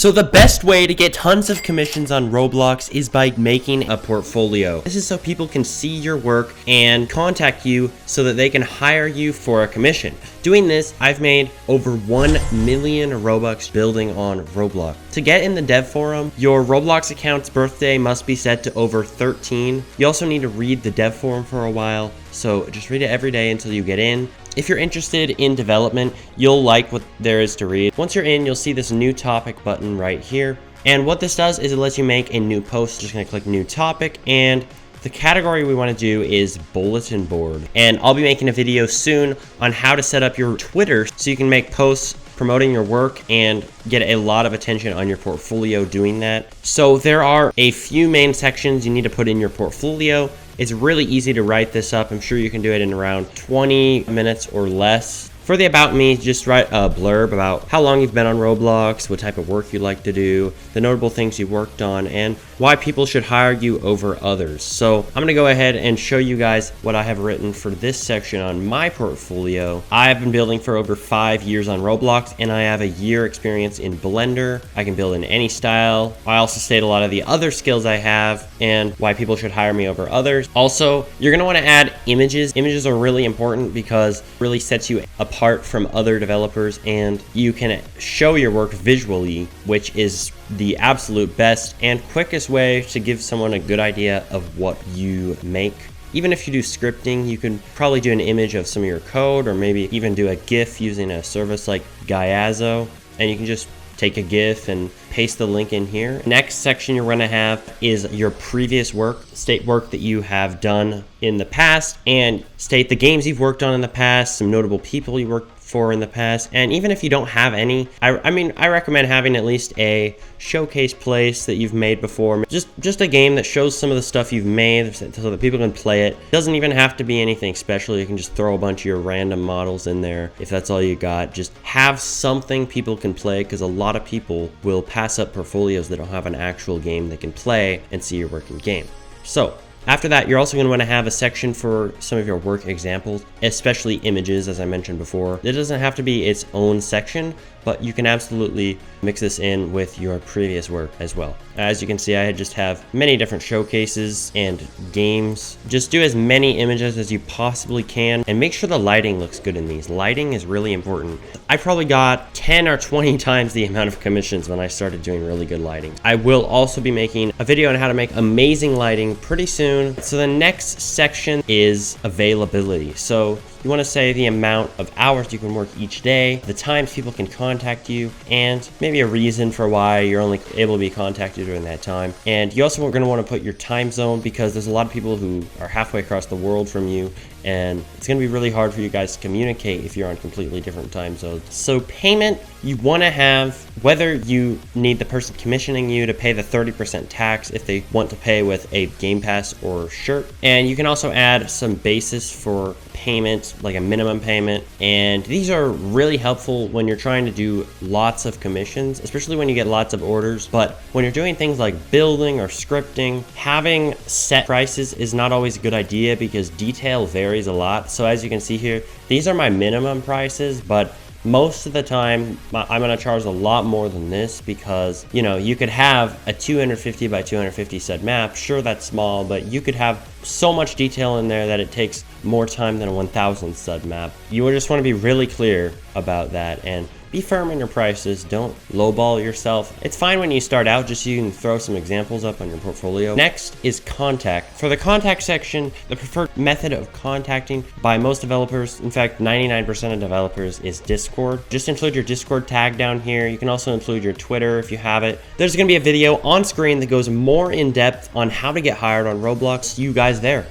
So the best way to get tons of commissions on Roblox is by making a portfolio. This is so people can see your work and contact you so that they can hire you for a commission. Doing this, I've made over 1 million Robux building on Roblox. To get in the dev forum, your Roblox account's birthday must be set to over 13. You also need to read the dev forum for a while, so just read it every day until you get in. If you're interested in development, you'll like what there is to read. Once you're in, you'll see this new topic button right here. And what this does is it lets you make a new post. Just gonna click new topic, and the category we want to do is bulletin board. And I'll be making a video soon on how to set up your Twitter so you can make posts promoting your work and get a lot of attention on your portfolio doing that. So there are a few main sections you need to put in your portfolio. It's really easy to write this up. I'm sure you can do it in around 20 minutes or less. For the About Me, just write a blurb about how long you've been on Roblox, what type of work you like to do, the notable things you worked on, and why people should hire you over others. So I'm gonna go ahead and show you guys what I have written for this section on my portfolio. I have been building for over 5 years on Roblox, and I have a year experience in Blender. I can build in any style. I also state a lot of the other skills I have and why people should hire me over others. Also, you're gonna wanna add images. Images are really important because it really sets you apart from other developers, and you can show your work visually, which is the absolute best and quickest way to give someone a good idea of what you make. Even if you do scripting, you can probably do an image of some of your code, or maybe even do a GIF using a service like Gyazo, and you can just take a GIF and paste the link in here. Next section you're gonna have is your previous work. State work that you have done in the past, and state the games you've worked on in the past, some notable people you worked for in the past. And even if you don't have any, I recommend having at least a showcase place that you've made before. Just a game that shows some of the stuff you've made so that people can play it. It doesn't even have to be anything special. You can just throw a bunch of your random models in there if that's all you got. Just have something people can play, because a lot of people will pass up portfolios that don't have an actual game they can play and see your working game. So after that, you're also going to want to have a section for some of your work examples, especially images, as I mentioned before. It doesn't have to be its own section, but you can absolutely mix this in with your previous work as well. As you can see, I just have many different showcases and games. Just do as many images as you possibly can, and make sure the lighting looks good in these. Lighting is really important. I probably got 10 or 20 times the amount of commissions when I started doing really good lighting. I will also be making a video on how to make amazing lighting pretty soon. So the next section is availability. So you want to say the amount of hours you can work each day, the times people can contact you, and maybe a reason for why you're only able to be contacted during that time. And you also are going to want to put your time zone, because there's a lot of people who are halfway across the world from you, and it's going to be really hard for you guys to communicate if you're on completely different time zones. So payment, you want to have whether you need the person commissioning you to pay the 30% tax if they want to pay with a Game Pass or shirt. And you can also add some basis for payment, like a minimum payment. And these are really helpful when you're trying to do lots of commissions, especially when you get lots of orders. But when you're doing things like building or scripting, having set prices is not always a good idea, because detail varies a lot. So as you can see here, these are my minimum prices, but most of the time I'm going to charge a lot more than this, because you could have a 250 by 250 set map. Sure, that's small, but you could have so much detail in there that it takes more time than a 1000 stud map. You just want to be really clear about that, and be firm in your prices. Don't lowball yourself. It's fine when you start out, just so you can throw some examples up on your portfolio. Next is contact. For the contact section, the preferred method of contacting by most developers, in fact 99% of developers, is Discord. Just include your Discord tag down here. You can also include your Twitter if you have it. There's going to be a video on screen that goes more in depth on how to get hired on Roblox. See you guys there.